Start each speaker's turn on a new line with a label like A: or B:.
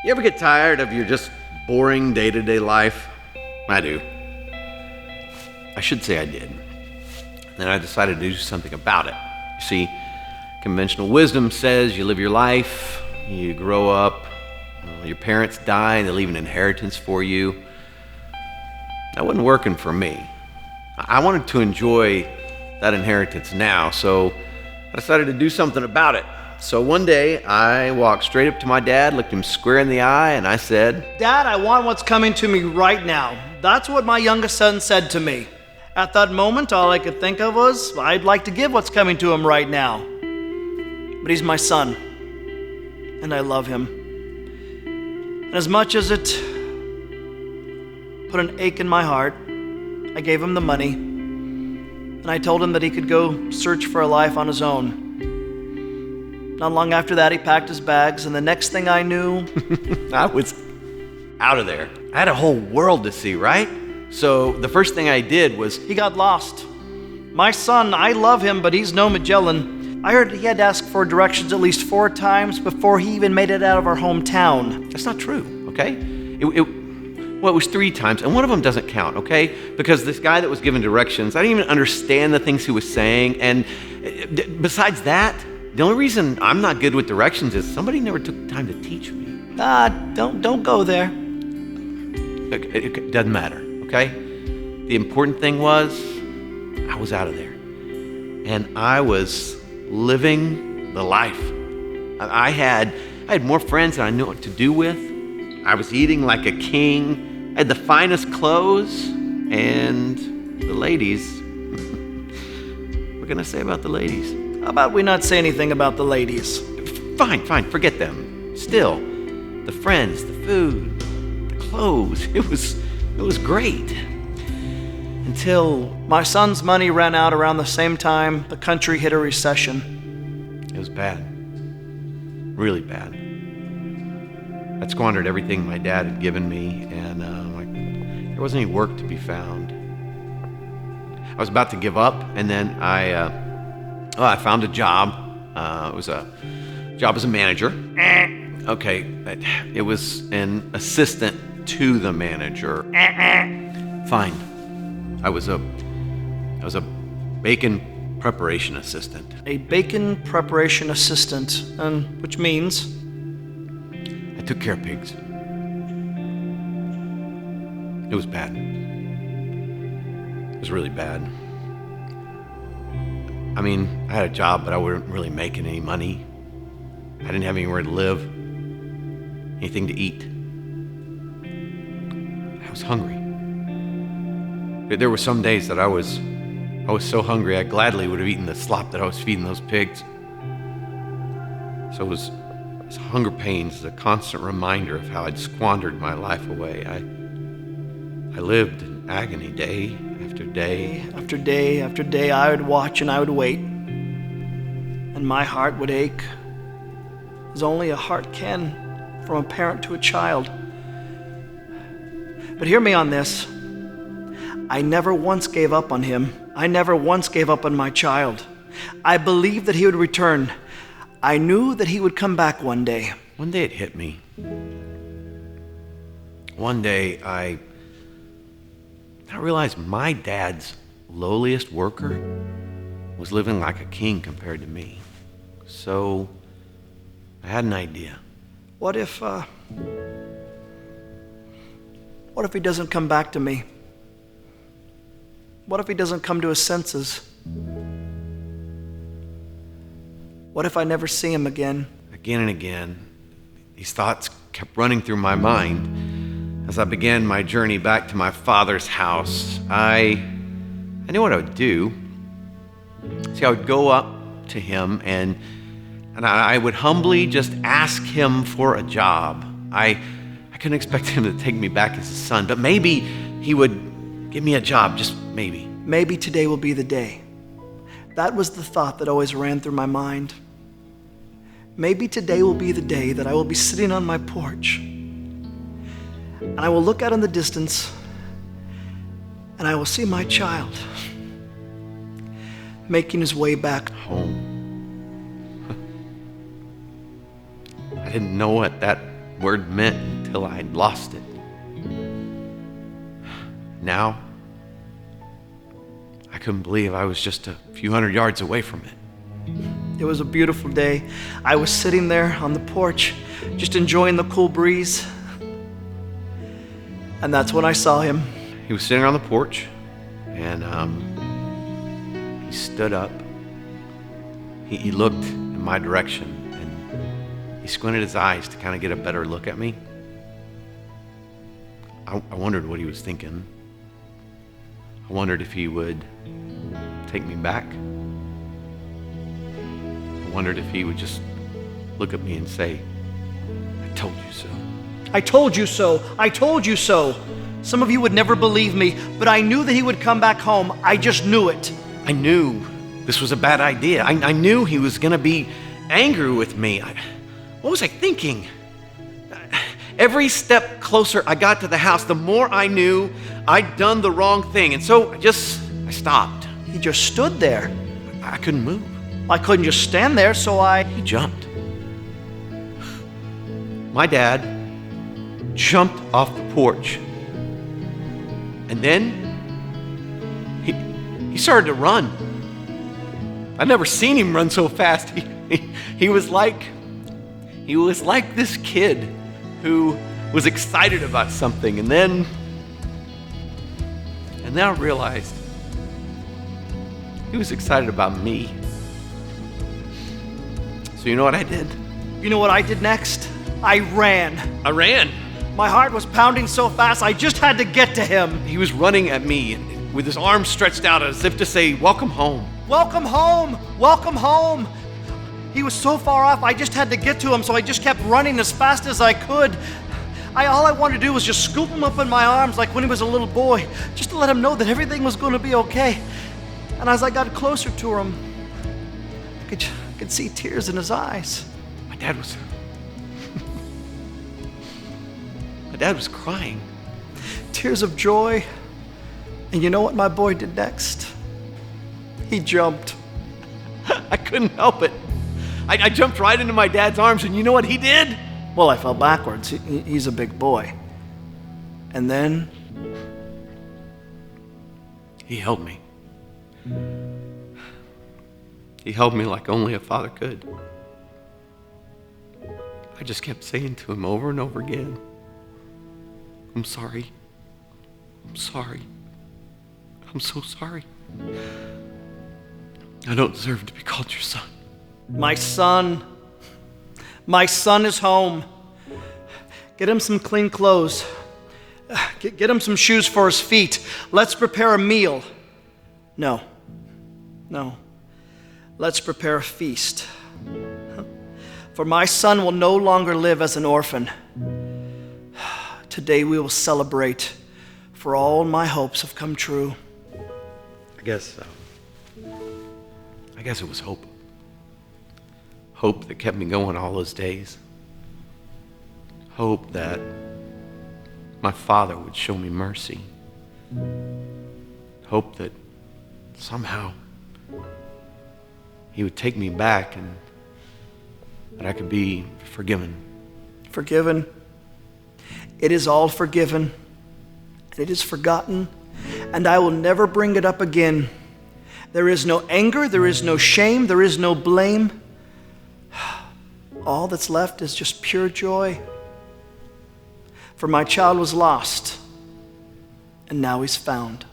A: You ever get tired of your just boring day-to-day life? I do. I should say I did. Then I decided to do something about it. You see, conventional wisdom says you live your life, you grow up, your parents die, and they leave an inheritance for you. That wasn't working for me. I wanted to enjoy that inheritance now, so I decided to do something about it. So one day, I walked straight up to my dad, looked him square in the eye, and I said,
B: "Dad, I want what's coming to me right now." That's what my youngest son said to me. At that moment, all I could think of was, I'd like to give what's coming to him right now. But he's my son, and I love him. And as much as it put an ache in my heart, I gave him the money, and I told him that he could go search for a life on his own. Not long after that, he packed his bags, and the next thing I knew,
A: I was out of there. I had a whole world to see, right? So the first thing I did was...
B: he got lost. My son, I love him, but he's no Magellan. I heard he had to ask for directions at least 4 times before he even made it out of our hometown.
A: That's not true, okay? It was 3 times, and one of them doesn't count, okay? Because this guy that was giving directions, I didn't even understand the things he was saying, and besides that, the only reason I'm not good with directions is somebody never took time to teach me.
B: Don't go there.
A: It doesn't matter, okay? The important thing was, I was out of there. And I was living the life. I had more friends than I knew what to do with. I was eating like a king. I had the finest clothes. And the ladies. What can I say about the ladies?
B: How about we not say anything about the ladies?
A: Fine, forget them. Still, the friends, the food, the clothes, it was great.
B: Until my son's money ran out around the same time the country hit a recession.
A: It was bad. Really bad. I'd squandered everything my dad had given me, and there wasn't any work to be found. I was about to give up, and then I found a job. It was a job as a manager. Okay, it was an assistant to the manager. Fine. I was a bacon preparation assistant.
B: A bacon preparation assistant, which means?
A: I took care of pigs. It was bad. It was really bad. I mean, I had a job, but I wasn't really making any money. I didn't have anywhere to live, anything to eat. I was hungry. There were some days that I was so hungry, I gladly would have eaten the slop that I was feeding those pigs. So it was hunger pains, a constant reminder of how I'd squandered my life away. I lived in agony day after day.
B: After day after day, I would watch and I would wait. And my heart would ache, as only a heart can, from a parent to a child. But hear me on this. I never once gave up on him. I never once gave up on my child. I believed that he would return. I knew that he would come back one day.
A: One day it hit me. One day I realized my dad's lowliest worker was living like a king compared to me. So I had an idea.
B: What if he doesn't come back to me? What if he doesn't come to his senses? What if I never see him again?
A: Again and again, these thoughts kept running through my mind. As I began my journey back to my father's house, I knew what I would do. See, I would go up to him and I would humbly just ask him for a job. I couldn't expect him to take me back as his son, but maybe he would give me a job, just maybe.
B: Maybe today will be the day. That was the thought that always ran through my mind. Maybe today will be the day that I will be sitting on my porch and I will look out in the distance and I will see my child making his way back
A: home. I didn't know what that word meant until I'd lost it. Now, I couldn't believe I was just a few hundred yards away from it.
B: It was a beautiful day. I was sitting there on the porch, just enjoying the cool breeze. And that's when I saw him.
A: He was sitting on the porch, and he stood up. He looked in my direction, and he squinted his eyes to kind of get a better look at me. I wondered what he was thinking. I wondered if he would take me back. I wondered if he would just look at me and say, "I told you so."
B: I told you so. I told you so. Some of you would never believe me, but I knew that he would come back home. I just knew it.
A: I knew this was a bad idea. I knew he was going to be angry with me. What was I thinking? Every step closer I got to the house, the more I knew I'd done the wrong thing. And so I stopped.
B: He just stood there.
A: I couldn't move.
B: I couldn't just stand there, so
A: He jumped. My dad jumped off the porch. And then he started to run. I'd never seen him run so fast. He was like this kid who was excited about something, and then I realized he was excited about me. So you know what I did?
B: You know what I did next? I ran.
A: I ran.
B: My heart was pounding so fast, I just had to get to him.
A: He was running at me with his arms stretched out as if to say, "Welcome home."
B: Welcome home! Welcome home! He was so far off, I just had to get to him, so I just kept running as fast as I could. All I wanted to do was just scoop him up in my arms like when he was a little boy, just to let him know that everything was going to be okay. And as I got closer to him, I could see tears in his eyes.
A: My dad was crying.
B: Tears of joy. And you know what my boy did next? He jumped.
A: I couldn't help it. I jumped right into my dad's arms, and you know what he did?
B: Well, I fell backwards. He's a big boy. And then
A: he held me. He held me like only a father could. I just kept saying to him over and over again, "I'm sorry. I'm sorry. I'm so sorry. I don't deserve to be called your son."
B: My son is home. Get him some clean clothes. Get him some shoes for his feet. Let's prepare a meal. No. Let's prepare a feast. For my son will no longer live as an orphan. Today we will celebrate, for all my hopes have come true.
A: I guess it was hope. Hope that kept me going all those days. Hope that my father would show me mercy. Hope that somehow he would take me back and that I could be forgiven.
B: Forgiven. It is all forgiven. It is forgotten, and I will never bring it up again. There is no anger, there is no shame, there is no blame. All that's left is just pure joy. For my child was lost, and now he's found.